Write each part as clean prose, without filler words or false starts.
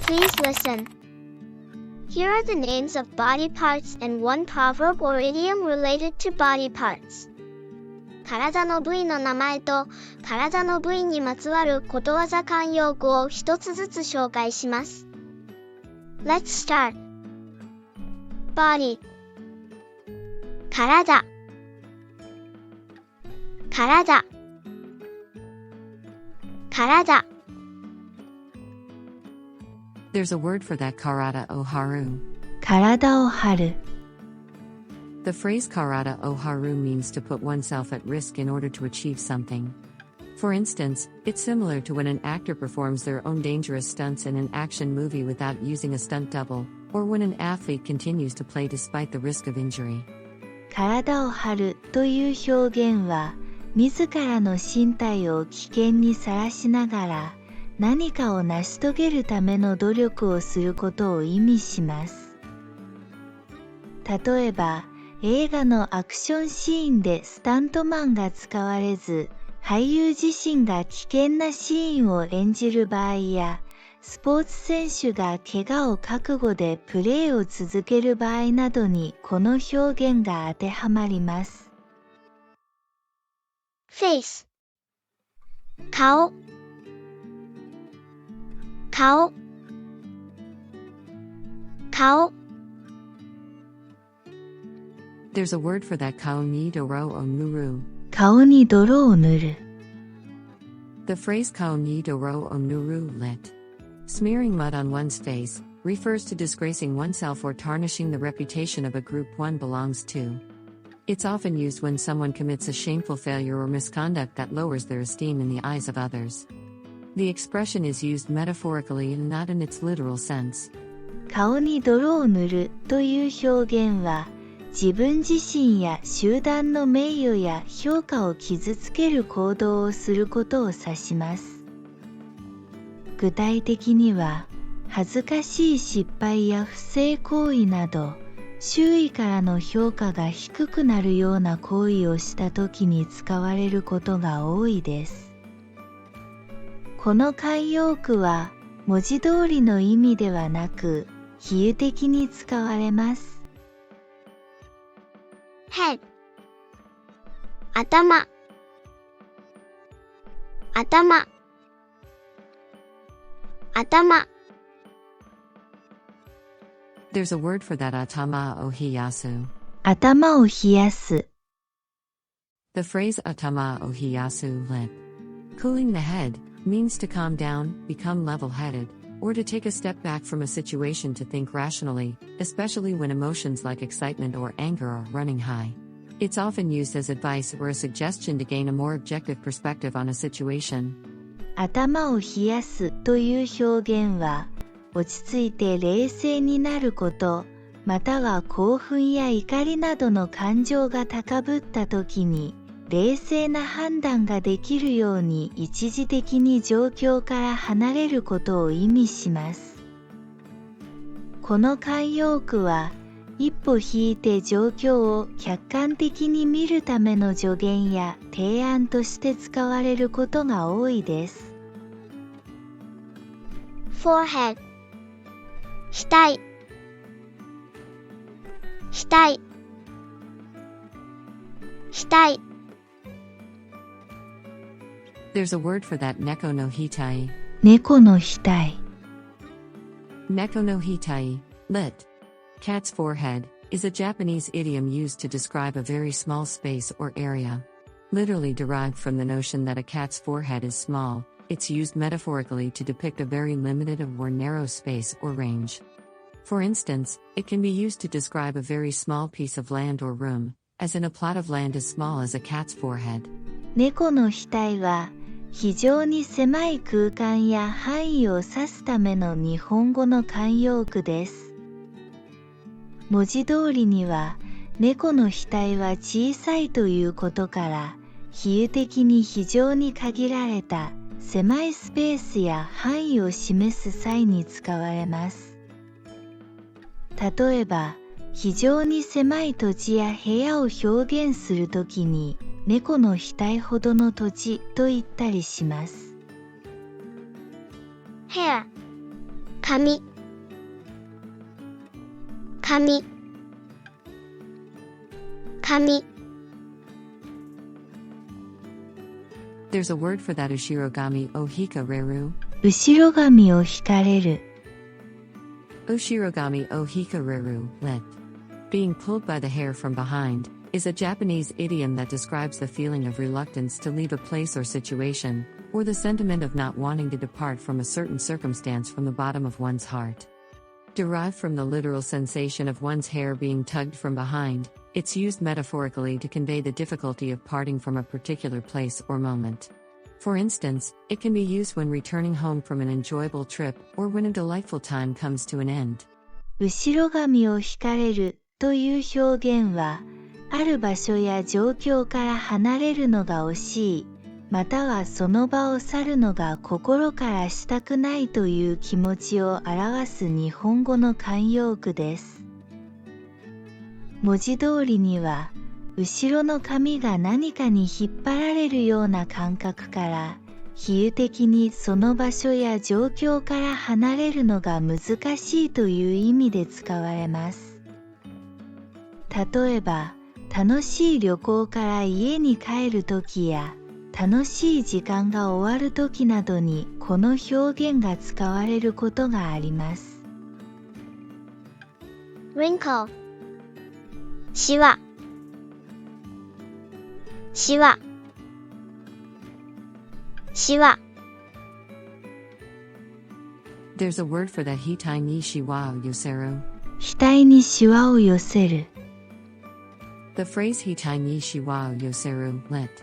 Please listen. Here are the names of body parts and one proverb or idiom related to body parts. 体の部位の名前と体の部位にまつわることわざ慣用句を一つずつ紹介します。Let's start. Body 体 There's a word for that karada o haru. 体を張る The phrase karada o haru means to put oneself at risk in order to achieve something. For instance, it's similar to when an actor performs their own dangerous stunts in an action movie without using a stunt double, or when an athlete continues to play despite the risk of injury. 体を張るという表現は、自らの身体を危険にさらしながら、何かを成し遂げるための努力をすることを意味します。例えば、映画のアクションシーンでスタントマンが使われず、俳優自身が危険なシーンを演じる場合や、スポーツ選手が怪我を覚悟でプレーを続ける場合などにこの表現が当てはまります。Face 顔 There's a word for that kao ni doro o nuru. 顔に泥を塗る The phrase kao ni doro o nuru lit. Smearing mud on one's face refers to disgracing oneself or tarnishing the reputation of a group one belongs to. It's often used when someone commits a shameful failure or misconduct that lowers their esteem in the eyes of others. The expression is used metaphorically and not in its literal sense. 顔に泥を塗るという表現は、自分自身や集団の名誉や評価を傷つける行動をすることを指します。具体的には、恥ずかしい失敗や不正行為など、周囲からの評価が低くなるような行為をしたときに使われることが多いです。この慣用句は、文字通りの意味ではなく、比喩的に使われます。Head 頭 There's a word for that atama o hiyasu. 頭を冷やす The phrase atama o hiyasu lit. Cooling the head means to calm down, become level-headed, or to take a step back from a situation to think rationally, especially when emotions like excitement or anger are running high. It's often used as advice or a suggestion to gain a more objective perspective on a situation. 頭を冷やすという表現は、落ち着いて冷静になること、または興奮や怒りなどの感情が高ぶった時に、冷静な判断ができるように一時的に状況から離れることを意味します。この慣用句は、一歩引いて状況を客観的に見るための助言や提案として使われることが多いです。Forehead 額 There's a word for that neko no hitai. 猫の額 Neko no hitai, lit. Cat's forehead, is a Japanese idiom used to describe a very small space or area. Literally derived from the notion that a cat's forehead is small, it's used metaphorically to depict a very limited or narrow space or range. For instance, it can be used to describe a very small piece of land or room, as in a plot of land as small as a cat's forehead. 猫の額は非常に狭い空間や範囲を指すための日本語の慣用句です。文字通りには猫の額は小さいということから比喩的に非常に限られた狭いスペースや範囲を示す際に使われます。例えば非常に狭い土地や部屋を表現するときに猫の額ほどの土地と言ったりします。Hair 髪 髪 髪 There's a word for that ushirogami o hikareru. 後ろ髪を引かれる。Ushirogami o hikareru, lit. Being pulled by the hair from behind, is a Japanese idiom that describes the feeling of reluctance to leave a place or situation, or the sentiment of not wanting to depart from a certain circumstance from the bottom of one's heart. Derived from the literal sensation of one's hair being tugged from behind, it's used metaphorically to convey the difficulty of parting from a particular place or moment. For instance, it can be used when returning home from an enjoyable trip or when a delightful time comes to an end. 後ろ髪を引かれるという表現は、ある場所や状況から離れるのが惜しい、またはその場を去るのが心からしたくないという気持ちを表す日本語の慣用句です。文字通りには、後ろの髪が何かに引っ張られるような感覚から、比喩的にその場所や状況から離れるのが難しいという意味で使われます。例えば、楽しい旅行から家に帰るときや、楽しい時間が終わるときなどにこの表現が使われることがあります。wrinkle シワシワシワ There's a word for that hitai ni shiwa o yoseru. 額にシワを寄せる。The phrase hitai ni shiwa o yoseru, lit.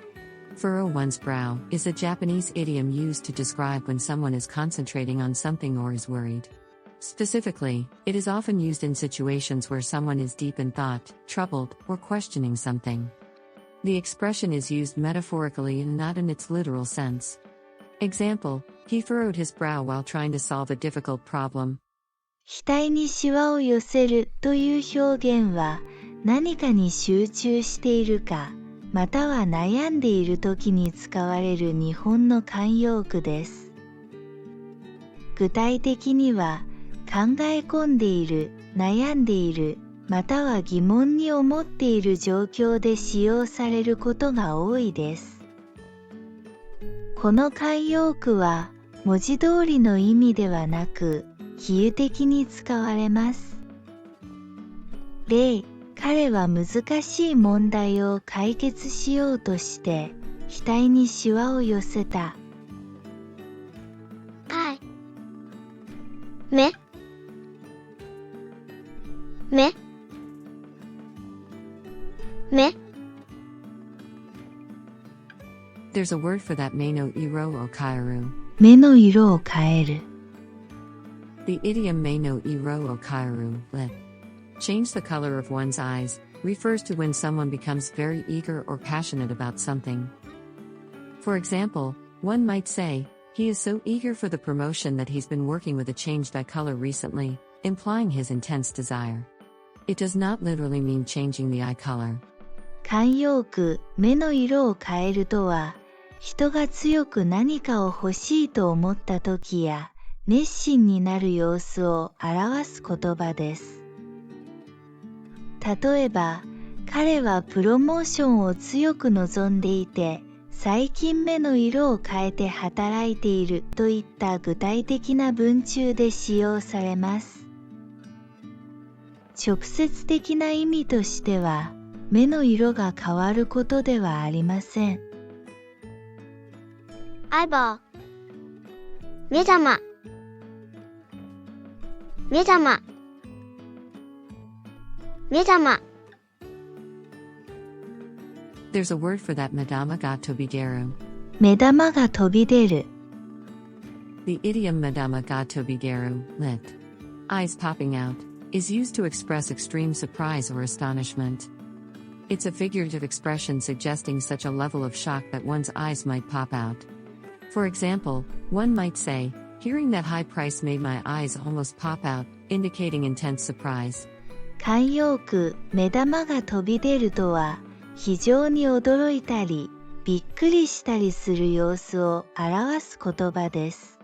Furrow one's brow, is a Japanese idiom used to describe when someone is concentrating on something or is worried. Specifically, it is often used in situations where someone is deep in thought, troubled, or questioning something. The expression is used metaphorically and not in its literal sense. Example, he furrowed his brow while trying to solve a difficult problem. 額にシワを寄せるという表現は、何かに集中しているか、または悩んでいる時に使われる日本の慣用句です。具体的には、考え込んでいる、悩んでいる、または疑問に思っている状況で使用されることが多いです。この慣用句は、文字通りの意味ではなく、比喩的に使われます。例、彼は難しい問題を解決しようとして、額にシワを寄せた。目目目 There's a word for that mei no iro o kairu. 目の色を変える。The idiom mei no iro o kairu, lit. Change the color of one's eyes, refers to when someone becomes very eager or passionate about something. For example, one might say, he is so eager for the promotion that he's been working with a changed eye color recently, implying his intense desire. It does not literally mean changing the eye color. 慣用句、目の色を変えるとは、人が強く何かを欲しいと思った時や、熱心になる様子を表す言葉です。例えば、彼はプロモーションを強く望んでいて、最近目の色を変えて働いているといった具体的な文中で使用されます。直接的な意味としては、目の色が変わることではありません。eyeball 目玉目玉目玉 There's a word for that madama ga tobideru. 目玉が飛び出る。The idiom madama ga tobideru, lit. Eyes popping out, is used to express extreme surprise or astonishment. It's a figurative expression suggesting such a level of shock that one's eyes might pop out. For example, one might say, hearing that high price made my eyes almost pop out, indicating intense surprise. 慣用句、目玉が飛び出るとは、非常に驚いたり、びっくりしたりする様子を表す言葉です。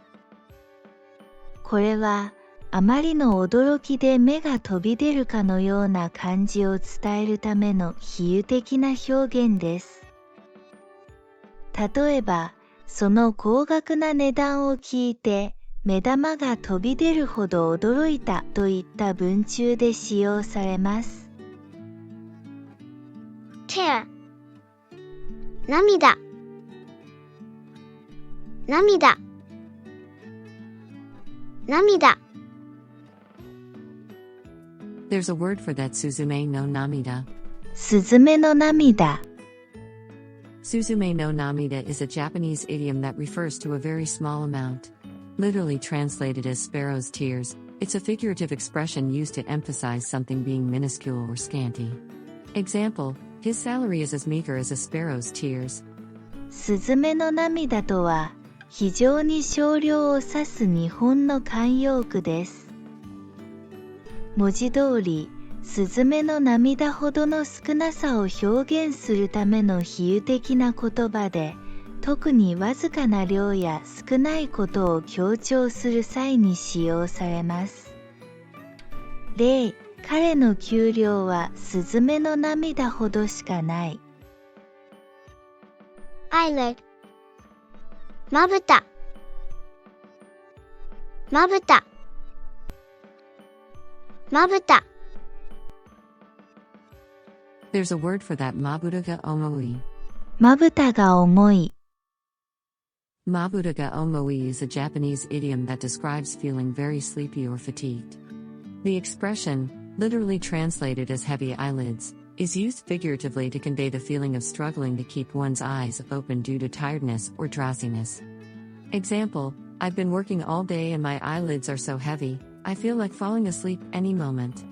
これは、あまりの驚きで目が飛び出るかのような感じを伝えるための比喩的な表現です。例えば、その高額な値段を聞いて、目玉が飛び出るほど驚いたといった文中で使用されます。tear 涙涙涙 There's a word for that Suzume no Namida. すずめの涙。Suzume no Namida is a Japanese idiom that refers to a very small amount. Literally translated as sparrow's tears, it's a figurative expression used to emphasize something being minuscule or scanty. Example, his salary is as meager as a sparrow's tears. すずめの涙とは、非常に少量を指す日本の慣用句です。文字通り、すずめの涙ほどの少なさを表現するための比喩的な言葉で、特にわずかな量や少ないことを強調する際に使用されます。例、彼の給料はすずめの涙ほどしかない。eyelid まぶたまぶたまぶた There's a word for that mabuta ga omoi. まぶたが重い。Mabuta ga omoi is a Japanese idiom that describes feeling very sleepy or fatigued. The expression, literally translated as heavy eyelids, is used figuratively to convey the feeling of struggling to keep one's eyes open due to tiredness or drowsiness. Example, I've been working all day and my eyelids are so heavy, I feel like falling asleep any moment.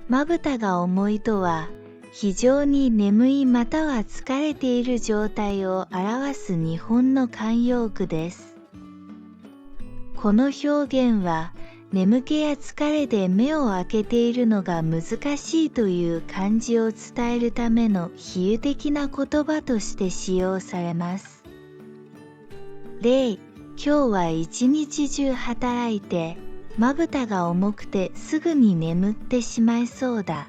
まぶたが重いとは、非常に眠いまたは疲れている状態を表す日本の慣用句です。この表現は、眠気や疲れで目を開けているのが難しいという感じを伝えるための比喩的な言葉として使用されます。例、今日は一日中働いて、まぶたが重くてすぐに眠ってしまいそうだ。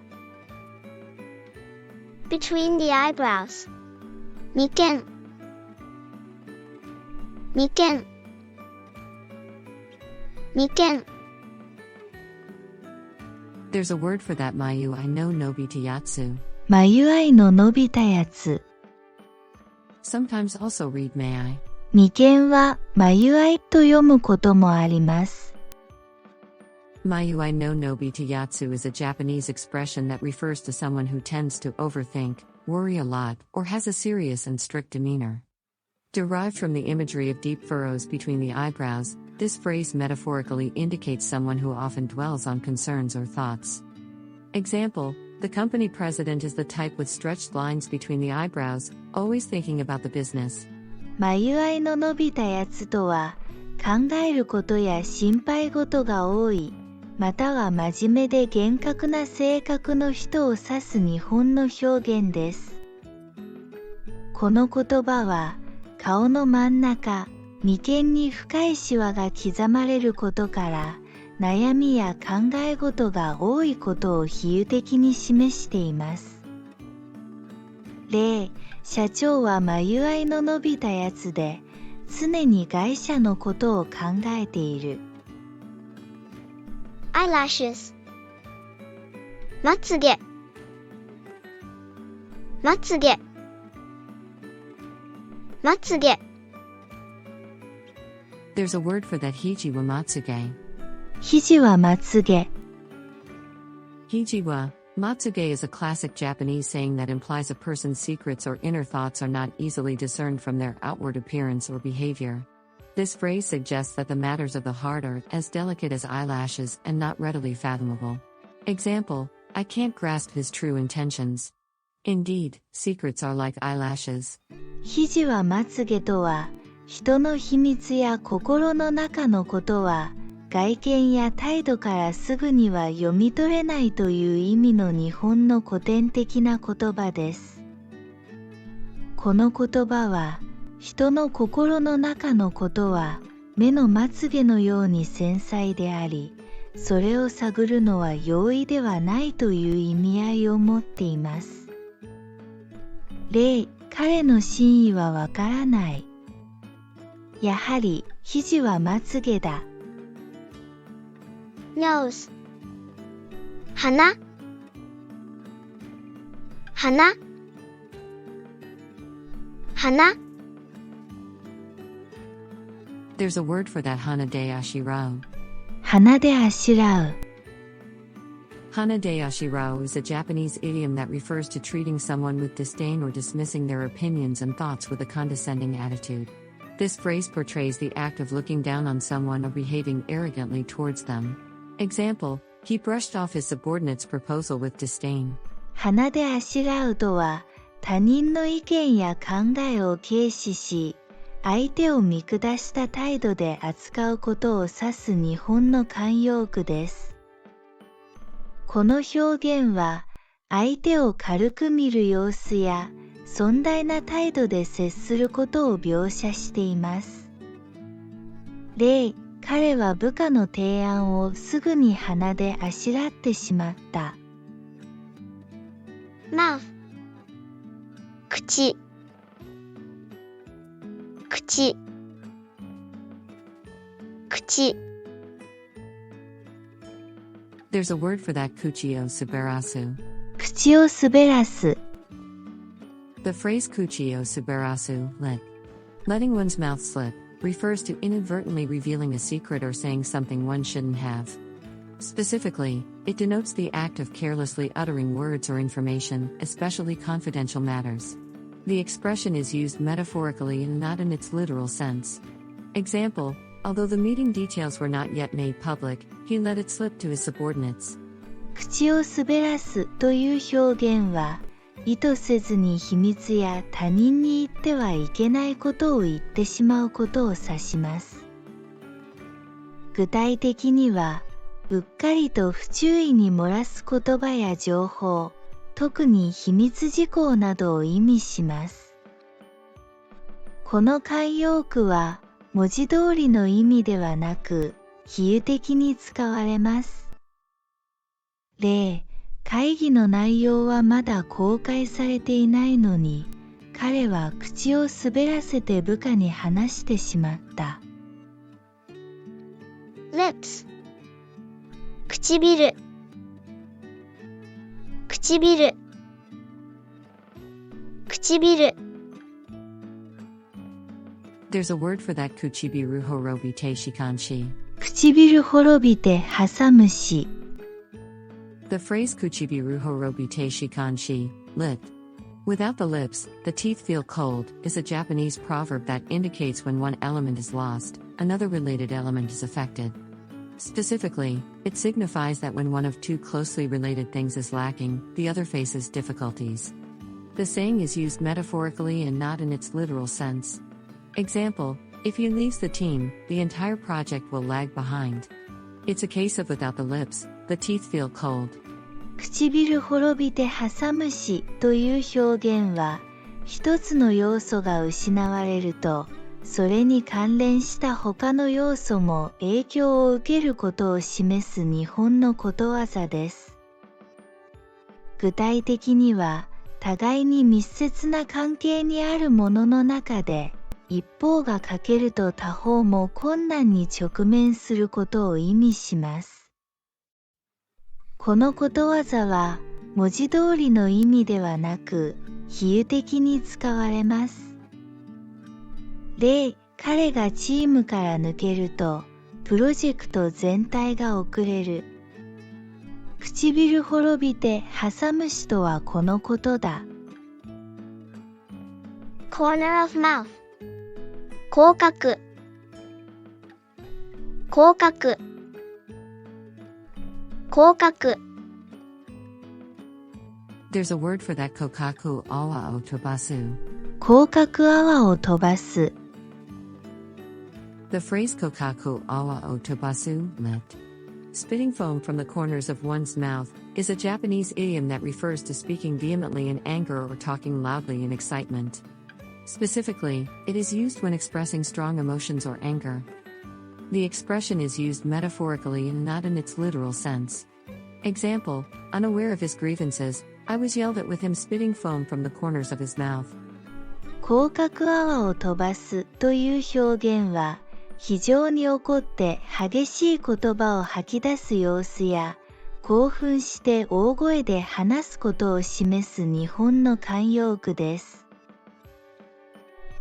between the eyebrows 眉間眉間眉間 There's a word for that mayu I know nobita yatsu. 眉合いの伸びたやつ。Sometimes also read may I. 眉間は眉合いと読むこともあります。Mayu I no nobita yatsu is a Japanese expression that refers to someone who tends to overthink, worry a lot, or has a serious and strict demeanor. Derived from the imagery of deep furrows between the eyebrows, this phrase metaphorically indicates someone who often dwells on concerns or thoughts. Example, the company president is the type with stretched lines between the eyebrows, always thinking about the business. 眉合いの伸びたやつとは、考えることや心配事が多い、または真面目で厳格な性格の人を指す日本の表現です。この言葉は、顔の真ん中、眉間に深いシワが刻まれることから、悩みや考え事が多いことを比喩的に示しています。例、社長は眉合いの伸びたやつで、常に会社のことを考えている。eyelashes まつげまつげまつげ There's a word for that hiji wa matsuge. 肘はまつげ。Hiji wa matsuge is a classic Japanese saying that implies a person's secrets or inner thoughts are not easily discerned from their outward appearance or behavior. This phrase suggests that the matters of the heart are as delicate as eyelashes and not readily fathomable. Example, I can't grasp his true intentions. Indeed, secrets are like eyelashes. 肘はまつげとは、人の秘密や心の中のことは、外見や態度からすぐには読み取れないという意味の日本の古典的な言葉です。この言葉は、人の心の中のことは目のまつげのように繊細であり、それを探るのは容易ではないという意味合いを持っています。例、彼の真意はわからない。やはり、肘はまつげだ。nose 鼻鼻鼻 There's a word for that hana de ashirao. 鼻であしらう。Hana de ashirao is a Japanese idiom that refers to treating someone with disdain or dismissing their opinions and thoughts with a condescending attitude. This phrase portrays the act of looking down on someone or behaving arrogantly towards them. Example, he brushed off his subordinate's proposal with disdain. 鼻であしらうとは、他人の意見や考えを軽視し、相手を見下した態度で扱うことを指す日本の慣用句です。この表現は、相手を軽く見る様子や、尊大な態度で接することを描写しています。例、彼は部下の提案をすぐに鼻であしらってしまった。mouth 口口口 There's a word for that kuchi o subarasu. 口を滑らす。The phrase kuchi o subarasu, letting one's mouth slip, refers to inadvertently revealing a secret or saying something one shouldn't have. Specifically, it denotes the act of carelessly uttering words or information, especially confidential matters. The expression is used metaphorically and not in its literal sense. Example, although the meeting details were not yet made public, he let it slip to his subordinates. 口を滑らすという表現は、意図せずに秘密や他人に言ってはいけないことを言ってしまうことを指します。具体的には、うっかりと不注意に漏らす言葉や情報、特に秘密事項などを意味します。この慣用句は、文字通りの意味ではなく、比喩的に使われます。例、会議の内容はまだ公開されていないのに、彼は口を滑らせて部下に話してしまった。lips 唇唇唇 There's a word for that kuchibiru horobite shikanshi. 唇滅びて挟むし。The phrase kuchibiru horobite shikanshi, lit. Without the lips, the teeth feel cold, is a Japanese proverb that indicates when one element is lost, another related element is affected. Specifically, it signifies that when one of two closely related things is lacking, the other faces difficulties. The saying is used metaphorically and not in its literal sense. Example, if he leaves the team, the entire project will lag behind. It's a case of without the lips, the teeth feel cold. 唇滅びて挟むしという表現は、一つの要素が失われると、それに関連した他の要素も影響を受けることを示す日本のことわざです。具体的には、互いに密接な関係にあるものの中で、一方が欠けると他方も困難に直面することを意味します。このことわざは、文字通りの意味ではなく、比喩的に使われます。例、彼がチームから抜けると、プロジェクト全体が遅れる。唇滅びて挟むしとはこのことだ。corner of mouth 口角口角口角 There's a word for that kokaku awa o tobasu. 口角泡を飛ばす。The phrase kokaku awa o tobasu, lit. Spitting foam from the corners of one's mouth, is a Japanese idiom that refers to speaking vehemently in anger or talking loudly in excitement. Specifically, it is used when expressing strong emotions or anger. The expression is used metaphorically and not in its literal sense. Example, unaware of his grievances, I was yelled at with him spitting foam from the corners of his mouth. 口角泡を飛ばすという表現は、非常に怒って激しい言葉を吐き出す様子や、興奮して大声で話すことを示す日本の慣用句です。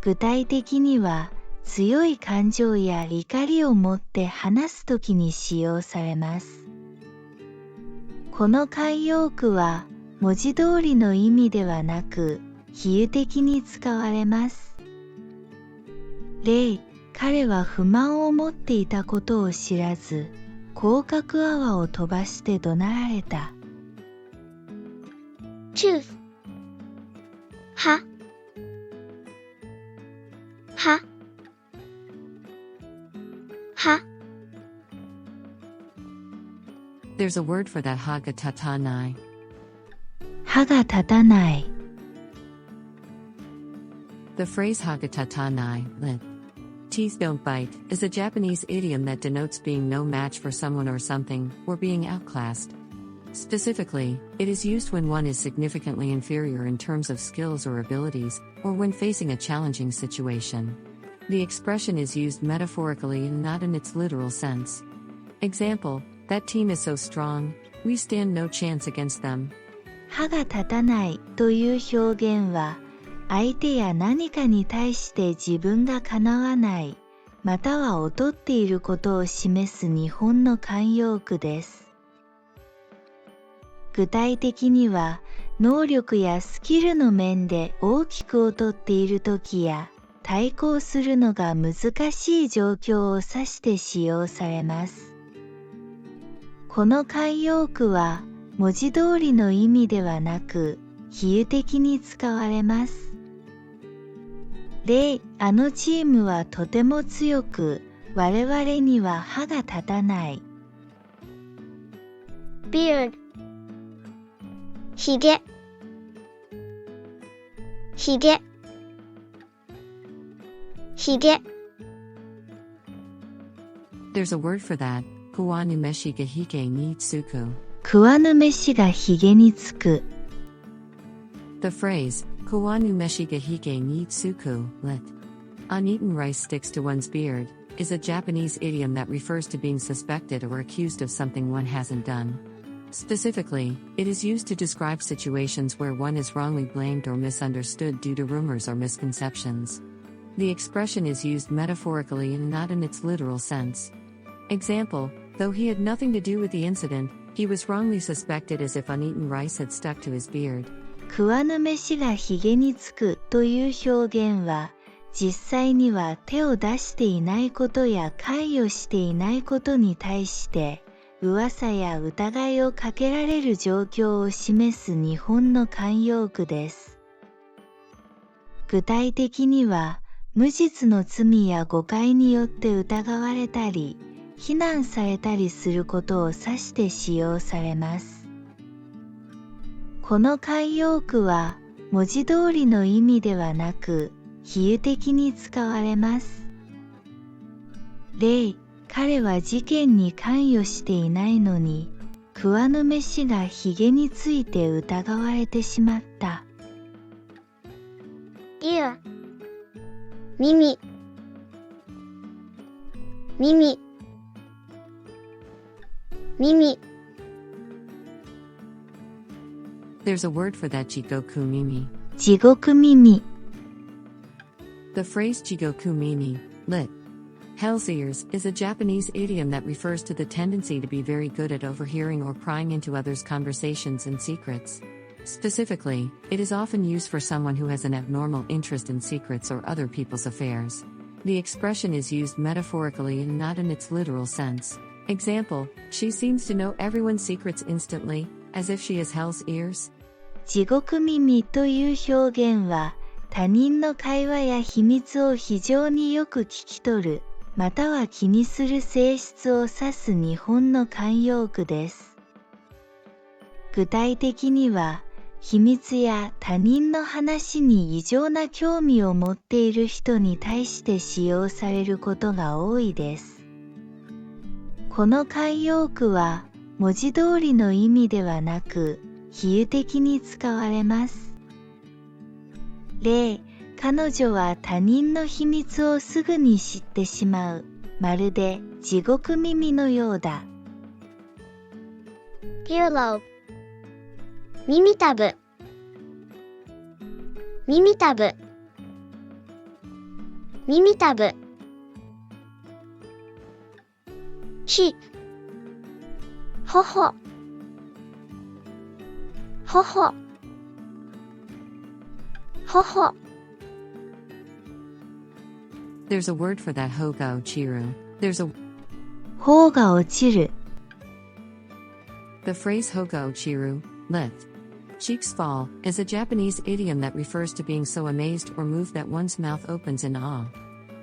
具体的には、強い感情や怒りを持って話すときに使用されます。この慣用句は、文字通りの意味ではなく、比喩的に使われます。例、彼は不満を持っていたことを知らず、口角泡を飛ばして怒鳴られた。tooth 歯歯歯 There's a word for that ha ga tatanai. 歯が立たない。The phrase ha ga tatanai, lit. Teeth don't bite, is a Japanese idiom that denotes being no match for someone or something, or being outclassed. Specifically, it is used when one is significantly inferior in terms of skills or abilities, or when facing a challenging situation. The expression is used metaphorically and not in its literal sense. Example, that team is so strong, we stand no chance against them. 歯が立たないという表現は、相手や何かに対して自分がかなわない、または劣っていることを示す日本の慣用句です。具体的には、能力やスキルの面で大きく劣っているときや、対抗するのが難しい状況を指して使用されます。この慣用句は、文字通りの意味ではなく、比喩的に使われます。例、あのチームはとても強く、我々には歯が立たない。beard ひげひげひげ There's a word for that, kuwanu meshi ga hige ni tsuku. 食わぬ飯がひげにつく。The phrase, Kawanu meshiga hige ni tsuku, lit. Uneaten rice sticks to one's beard, is a Japanese idiom that refers to being suspected or accused of something one hasn't done. Specifically, it is used to describe situations where one is wrongly blamed or misunderstood due to rumors or misconceptions. The expression is used metaphorically and not in its literal sense. Example, though he had nothing to do with the incident, he was wrongly suspected as if uneaten rice had stuck to his beard. 食わぬ飯がひげにつくという表現は、実際には手を出していないことや関与していないことに対して、噂や疑いをかけられる状況を示す日本の慣用句です。具体的には、無実の罪や誤解によって疑われたり、非難されたりすることを指して使用されます。この慣用句は文字通りの意味ではなく比喩的に使われます。例、彼は事件に関与していないのに食わぬ飯がひげについて疑われてしまった。ear 耳耳耳There's a word for that jigoku mimi. 地獄耳。The phrase jigoku mimi, lit. Hell's ears, is a Japanese idiom that refers to the tendency to be very good at overhearing or prying into others' conversations and secrets. Specifically, it is often used for someone who has an abnormal interest in secrets or other people's affairs. The expression is used metaphorically and not in its literal sense. Example, she seems to know everyone's secrets instantly, as if she has hell's ears. 地獄耳という表現は他人の会話や秘密を非常によく聞き取る、または気にする性質を指す日本の慣用句です。具体的には、秘密や他人の話に異常な興味を持っている人に対して使用されることが多いです。この慣用句は文字通りの意味ではなく比喩的に使われます。例、彼女は他人の秘密をすぐに知ってしまう。まるで地獄耳のようだ。earlobe 耳たぶ耳たぶ耳たぶ cheek ほほほほほほ There's a word for that Hoga Ochiru. There's a 頬が落ちる。The phrase Hoga Ochiru, lit. Cheeks fall, is a Japanese idiom that refers to being so amazed or moved that one's mouth opens in awe.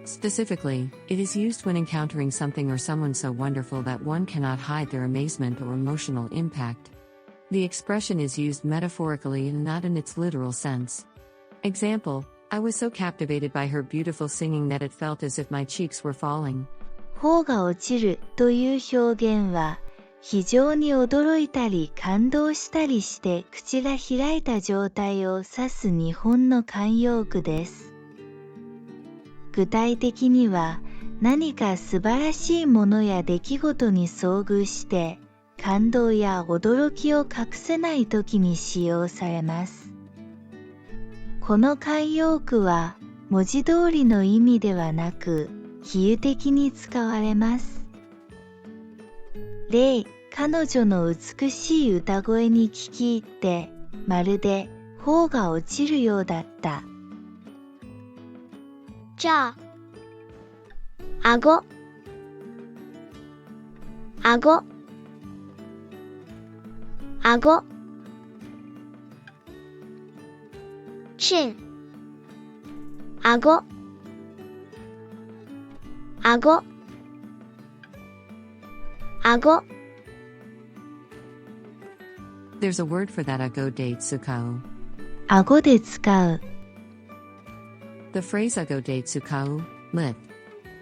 Specifically, it is used when encountering something or someone so wonderful that one cannot hide their amazement or emotional impact. The expression is used metaphorically and not in its literal sense. Example, I was so captivated by her beautiful singing that it felt as if my cheeks were falling. 頬が落ちるという表現は、非常に驚いたり感動したりして口が開いた状態を指す日本の慣用句です。具体的には、何か素晴らしいものや出来事に遭遇して、感動や驚きを隠せない時に使用されます。この慣用句は、文字通りの意味ではなく、比喩的に使われます。例、彼女の美しい歌声に聞き入って、まるで頬が落ちるようだった。じゃあ、顎、顎、顎、chin、顎、顎、顎。There's a word for that ago date tsukao. 顎で使う。The phrase ago date tsukao, lit.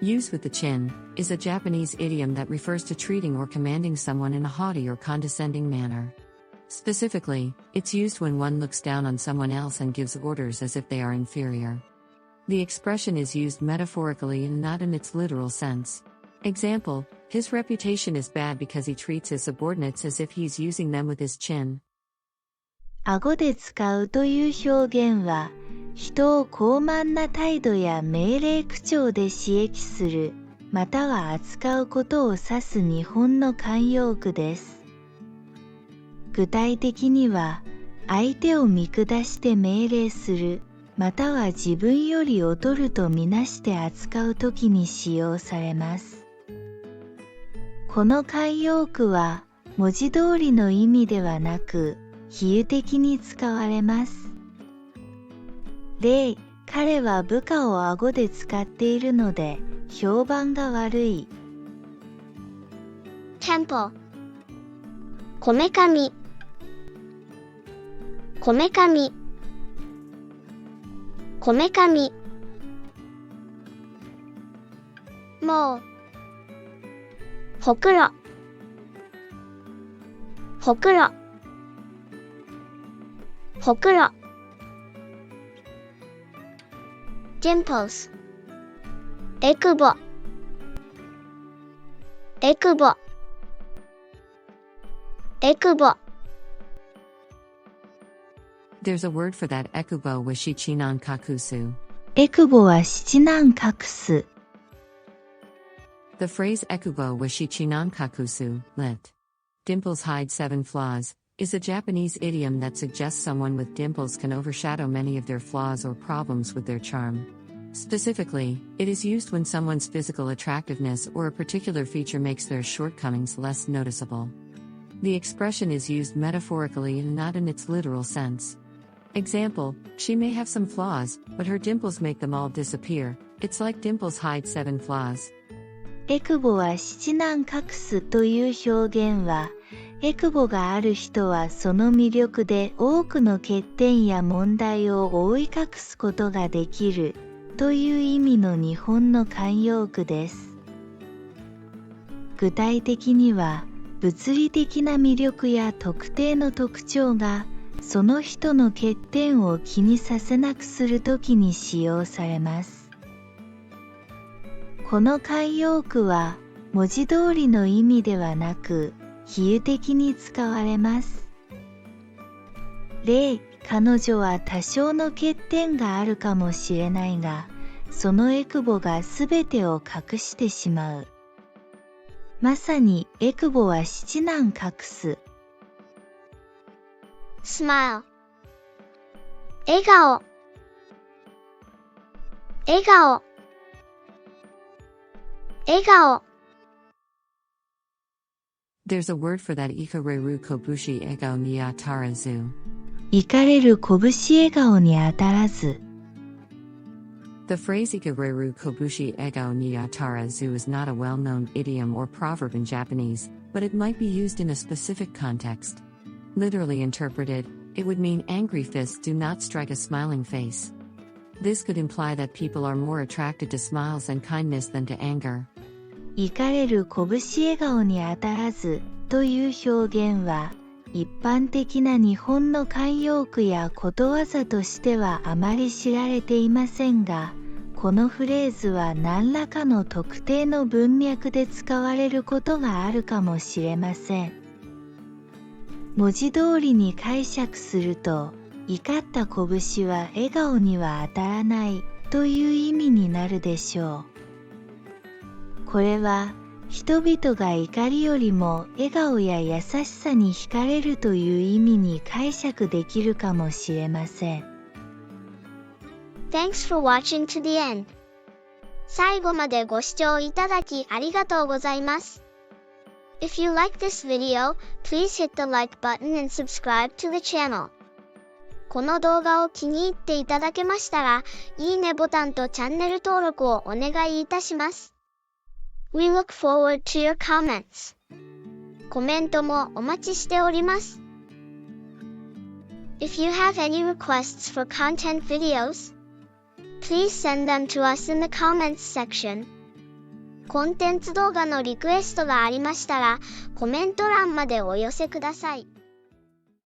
Used with the chin, is a Japanese idiom that refers to treating or commanding someone in a haughty or condescending manner. Specifically, it's used when one looks down on someone else and gives orders as if they are inferior. The expression is used metaphorically and not in its literal sense. Example, his reputation is bad because he treats his subordinates as if he's using them with his chin. 顎で使うという表現は、人を高慢な態度や命令口調で刺激する、または扱うことを指す日本の慣用句です。具体的には、相手を見下して命令する、または自分より劣るとみなして扱うときに使用されます。この慣用句は、文字通りの意味ではなく、比喩的に使われます。例、彼は部下を顎で使っているので、評判が悪い。temple こめかみこめかみこめかみもうほくろほくろほくろ dimples えくぼえくぼえくぼ There's a word for that ekubo wishichinan kakusu. えくぼは七難隠す。The phrase ekubo wishichinan kakusu, lit. Dimples hide seven flaws, is a Japanese idiom that suggests someone with dimples can overshadow many of their flaws or problems with their charm. Specifically, it is used when someone's physical attractiveness or a particular feature makes their shortcomings less noticeable. The expression is used metaphorically and not in its literal sense. Example, she may have some flaws, but her dimples make them all disappear. It's like dimples hide seven flaws. えくぼは七難隠すという表現は、えくぼがある人はその魅力で多くの欠点や問題を覆い隠すことができるという意味の日本の慣用句です。具体的には、物理的な魅力や特定の特徴が、その人の欠点を気にさせなくするときに使用されます。この慣用句は、文字通りの意味ではなく、比喩的に使われます。例、彼女は多少の欠点があるかもしれないが、そのエクボがすべてを隠してしまう。まさにエクボは七難隠す。smile 笑顔笑顔笑顔 There's a word for that ikareru kobushi ego ni atarazu. 怒れる拳笑顔に当たらず。The phrase ikareru kobushi ego ni atarazu is not a well-known idiom or proverb in Japanese, but it might be used in a specific context. Literally interpreted, it would mean angry fists do not strike a smiling face. This could imply that people are more attracted to smiles and kindness than to anger. 怒れる拳笑顔に当たらずという表現は、一般的な日本の慣用句やことわざとしてはあまり知られていませんが、このフレーズは何らかの特定の文脈で使われることがあるかもしれません。文字通りに解釈すると、怒った拳は笑顔には当たらないという意味になるでしょう。これは、人々が怒りよりも笑顔や優しさに惹かれるという意味に解釈できるかもしれません。Thanks for watching to the end. 最後までご視聴いただきありがとうございます。If you like this video, please hit the like button and subscribe to the channel. この動画を気に入っていただけましたら、いいねボタンとチャンネル登録をお願いいたします。We look forward to your comments. コメントもお待ちしております。If you have any requests for content videos, please send them to us in the comments section. コンテンツ動画のリクエストがありましたら、コメント欄までお寄せください。